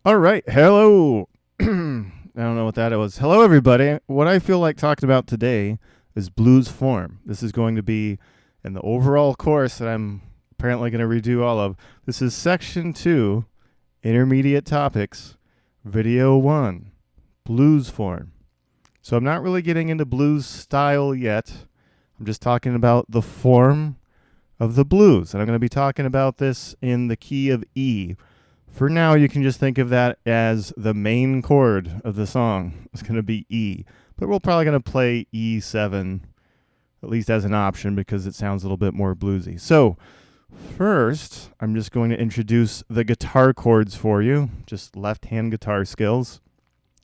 All right. Hello. I don't know what that was. Hello, everybody. What I feel like talking about today is blues form. This is going to be in the overall course that I'm apparently going to redo all of. This is section 2, intermediate topics, video 1, blues form. So I'm not really getting into blues style yet. I'm just talking about the form of the blues. And I'm going to be talking about this in the key of E. For now, you can just think of that as the main chord of the song. It's going to be E. But we're probably going to play E7, at least as an option, because it sounds a little bit more bluesy. So, first, I'm just going to introduce the guitar chords for you, just left-hand guitar skills.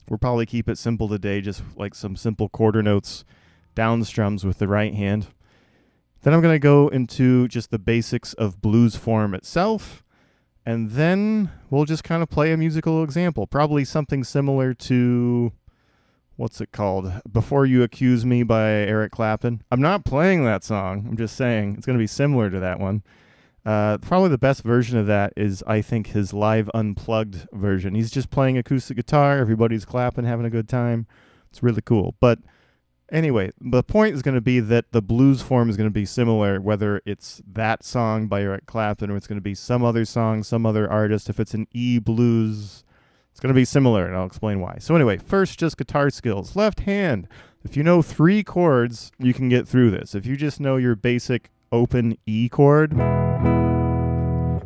We'll probably keep it simple today, just like some simple quarter notes, down-strums with the right hand. Then I'm going to go into just the basics of blues form itself. And then we'll just kind of play a musical example, probably something similar to, what's it called? Before You Accuse Me by Eric Clapton. I'm not playing that song. I'm just saying it's going to be similar to that one. Probably the best version of that is, I think, his live unplugged version. He's just playing acoustic guitar. Everybody's clapping, having a good time. It's really cool. But anyway, the point is going to be that the blues form is going to be similar, whether it's that song by Eric Clapton or it's going to be some other song, some other artist. If it's an E blues, it's going to be similar, and I'll explain why. So anyway, first, just guitar skills. Left hand. If you know 3 chords, you can get through this. If you just know your basic open E chord,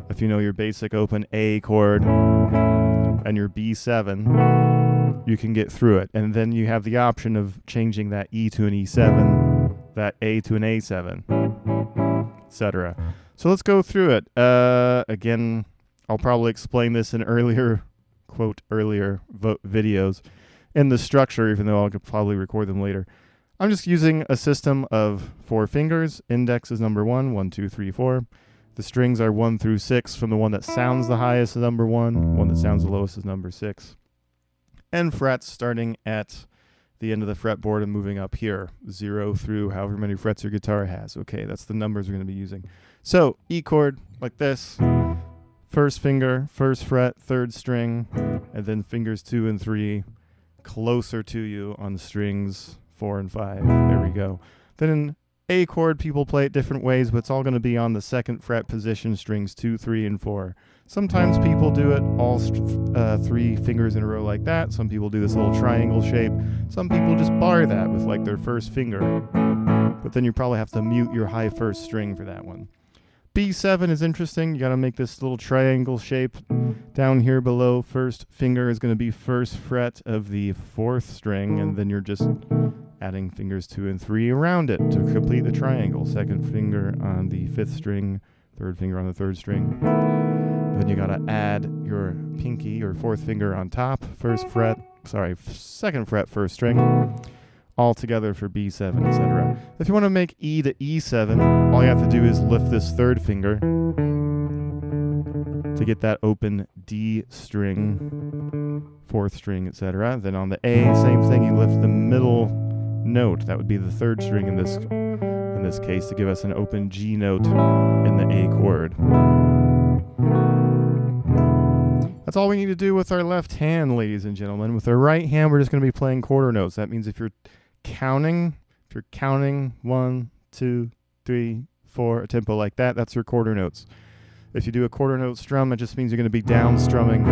if you know your basic open A chord, and your B7, you can get through it. And then you have the option of changing that E to an E7, that A to an A7, etc. So let's go through it. Again, I'll probably explain this in earlier videos in the structure, even though I could probably record them later. I'm just using a system of 4 fingers. Index is number 1, 1, 2, 3, 4. The strings are 1 through 6. From the one that sounds the highest is number 1. One that sounds the lowest is number 6. And frets starting at the end of the fretboard and moving up here, 0 through however many frets your guitar has. Okay, that's the numbers we're going to be using. So, E chord, like this. First finger, first fret, third string, and then fingers 2 and 3 closer to you on the strings 4 and 5. There we go. Then in A chord, people play it different ways, but it's all going to be on the 2nd fret position, strings 2, 3, and 4. Sometimes people do it all 3 fingers in a row like that. Some people do this little triangle shape. Some people just bar that with like their first finger. But then you probably have to mute your high first string for that one. B7 is interesting. You got to make this little triangle shape down here below. First finger is going to be first fret of the 4th string, and then you're just adding fingers 2 and 3 around it to complete the triangle. 2nd finger on the 5th string, 3rd finger on the 3rd string. Then you got to add your pinky or 4th finger on top, 2nd fret, 1st string, all together for B7, etc. If you want to make E to E7, all you have to do is lift this 3rd finger to get that open D string, 4th string, etc. Then on the A, same thing, you lift the middle note. That would be the 3rd string in this case to give us an open G note in the A chord. That's all we need to do with our left hand, ladies and gentlemen. With our right hand, we're just going to be playing quarter notes. That means if you're counting 1, 2, 3, 4, a tempo like that, that's your quarter notes. If you do a quarter note strum, it just means you're going to be down strumming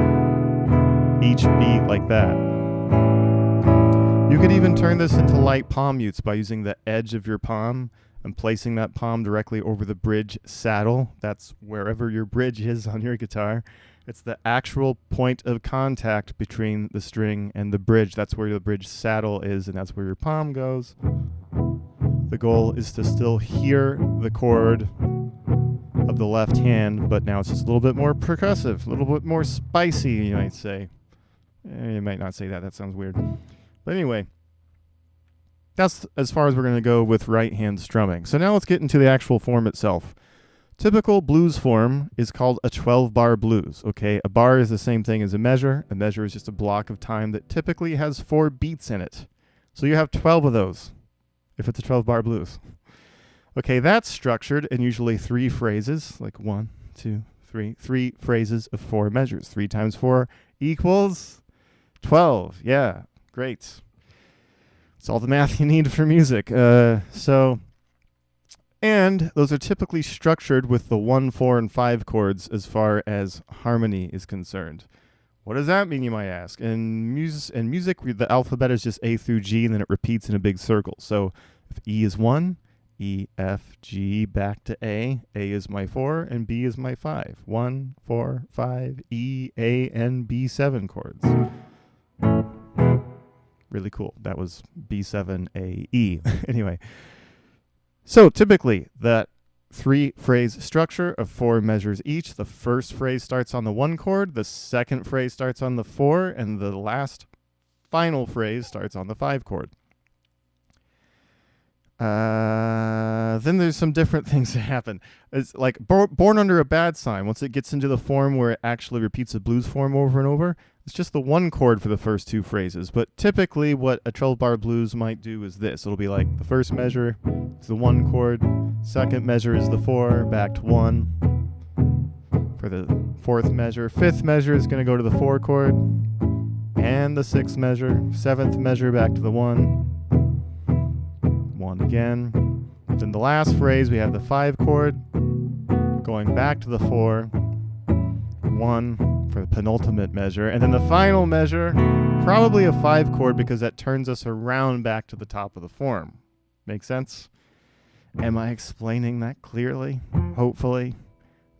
each beat like that. You could even turn this into light palm mutes by using the edge of your palm and placing that palm directly over the bridge saddle. That's wherever your bridge is on your guitar. It's the actual point of contact between the string and the bridge. That's where the bridge saddle is, and that's where your palm goes. The goal is to still hear the chord of the left hand, but now it's just a little bit more percussive, a little bit more spicy, you might say. You might not say that. That sounds weird. But anyway, that's as far as we're going to go with right hand strumming. So now let's get into the actual form itself. Typical blues form is called a 12-bar blues, okay? A bar is the same thing as a measure. A measure is just a block of time that typically has 4 beats in it. So you have 12 of those if it's a 12-bar blues. Okay, that's structured in usually 3 phrases, like 1, 2, 3 phrases of 4 measures. 3 times 4, equals 12. Yeah, great. It's all the math you need for music. And those are typically structured with the 1, 4, and 5 chords as far as harmony is concerned. What does that mean, you might ask? In music, the alphabet is just A through G, and then it repeats in a big circle. So if E is 1, E, F, G, back to A is my 4, and B is my 5. 1, 4, 5, E, A, and B7 chords. Really cool. That was B7, A, E. Anyway. So typically, that 3-phrase structure of 4 measures each. The first phrase starts on the 1 chord, the second phrase starts on the 4, and the last final phrase starts on the 5 chord. Then there's some different things that happen. It's like Born Under a Bad Sign. Once it gets into the form where it actually repeats a blues form over and over, it's just the 1 chord for the first 2 phrases. But typically what a 12-bar blues might do is this. It'll be like the first measure is the 1 chord, second measure is the 4, back to 1 for the 4th measure. 5th measure is going to go to the 4 chord and the 6th measure. 7th measure back to the 1. 1 again. Then the last phrase, we have the 5 chord going back to the 4, 1 for the penultimate measure, and then the final measure, probably a 5 chord because that turns us around back to the top of the form. Make sense? Am I explaining that clearly? Hopefully.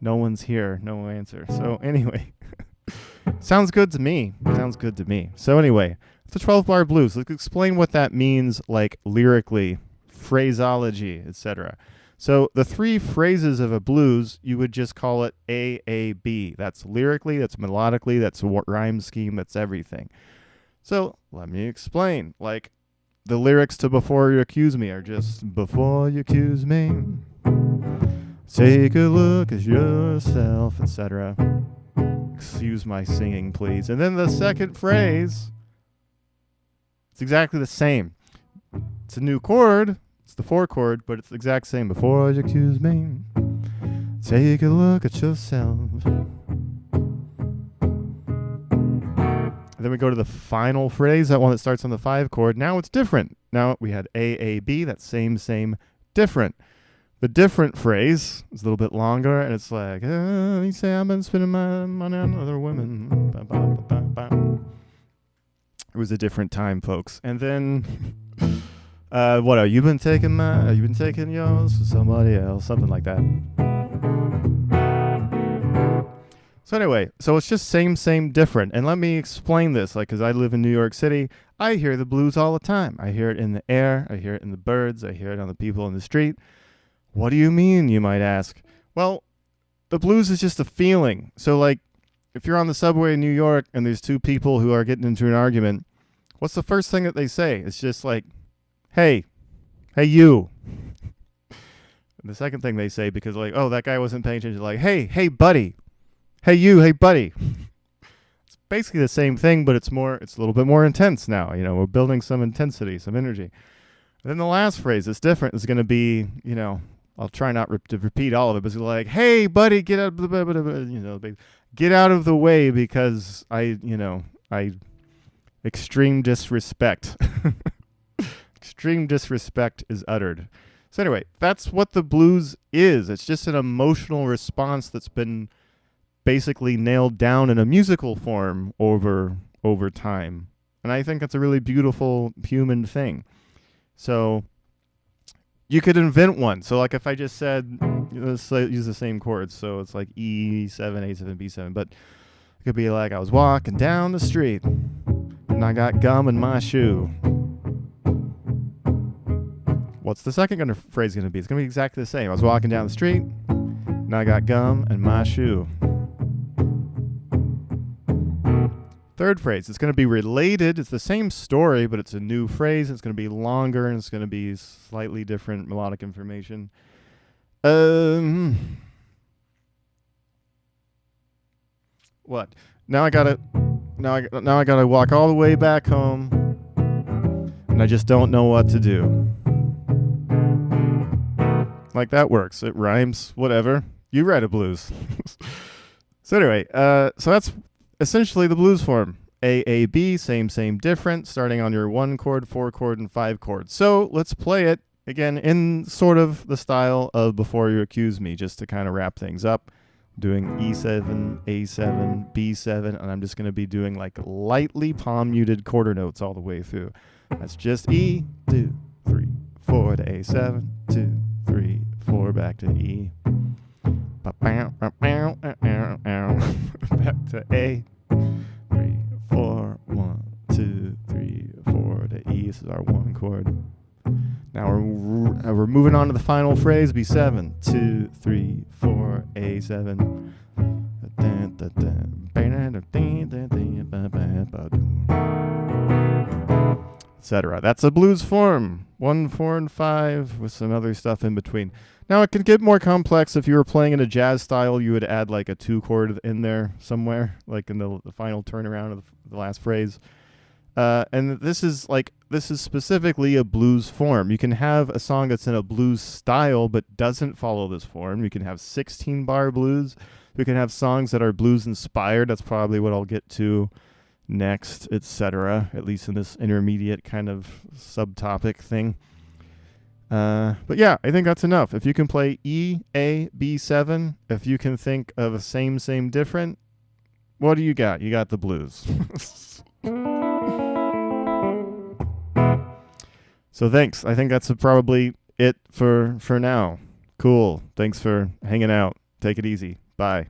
No one's here. No answer. So anyway, sounds good to me. Sounds good to me. So anyway, it's a 12-bar blues. Let's explain what that means, like lyrically, phraseology, etc. So the 3 phrases of a blues, you would just call it A-A-B. That's lyrically, that's melodically, that's rhyme scheme, that's everything. So let me explain. Like the lyrics to Before You Accuse Me are just, before you accuse me, take a look at yourself, etc. Excuse my singing, please. And then the second phrase, it's exactly the same. It's a new chord. It's the 4 chord, but it's the exact same. Before you accuse me, take a look at yourself. And then we go to the final phrase, that one that starts on the 5 chord. Now it's different. Now we had A, A, B, that same, different. The different phrase is a little bit longer, and it's like, you say I've been spending my money on other women. Ba, ba, ba, ba, ba. It was a different time, folks. And then... what are you been taking yours for somebody else, something like that. So anyway, so it's just same, different. And let me explain this, like, because I live in New York City, I hear the blues all the time. I hear it in the air, I hear it in the birds, I hear it on the people in the street. What do you mean, you might ask? Well, the blues is just a feeling. So like, if you're on the subway in New York and there's 2 people who are getting into an argument, what's the first thing that they say? It's just like, hey, you. And the second thing they say, because like, oh, that guy wasn't paying attention, like, hey, buddy. Hey, you, hey, buddy. It's basically the same thing, but it's a little bit more intense now. You know, we're building some intensity, some energy. And then the last phrase that's different is going to be, you know, I'll try not to repeat all of it, but it's like, hey, buddy, get out of get out of the way because I extreme disrespect. Extreme disrespect is uttered. So anyway, that's what the blues is. It's just an emotional response that's been basically nailed down in a musical form over time. And I think that's a really beautiful human thing. So you could invent one. So like if I just said, let's use the same chords. So it's like E7, A7, B7. But it could be like, I was walking down the street and I got gum in my shoe. What's the second phrase going to be? It's going to be exactly the same. I was walking down the street, and I got gum in my shoe. Third phrase, it's going to be related. It's the same story, but it's a new phrase. It's going to be longer, and it's going to be slightly different melodic information. What? Now I gotta walk all the way back home, and I just don't know what to do. Like that works. It rhymes. Whatever. You write a blues. So anyway, so essentially the blues form. A, A, B, same, different, starting on your 1 chord, 4 chord, and 5 chords. So let's play it again in sort of the style of Before You Accuse Me, just to kind of wrap things up. Doing E7, A7, B7, and I'm just going to be doing like lightly palm muted quarter notes all the way through. That's just E, 2, 3, 4 to A7, 2, 3, 4 back to E. Back to A, 3, 4, 1, 2, 3, 4 to E. This is our 1 chord. Now we're moving on to the final phrase, B7, 2, 3, 4, A7, etc. That's a blues form, 1, 4, and 5 with some other stuff in between. Now it can get more complex. If you were playing in a jazz style, you would add like a 2 chord in there somewhere, like in the final turnaround of the last phrase. And this is specifically a blues form. You can have a song that's in a blues style but doesn't follow this form. You can have 16-bar blues. You can have songs that are blues inspired. That's probably what I'll get to next, etc. At least in this intermediate kind of subtopic thing. But yeah, I think that's enough. If you can play E, A, B7, if you can think of a same, different, what do you got? You got the blues. So thanks. I think that's probably it for now. Cool. Thanks for hanging out. Take it easy. Bye.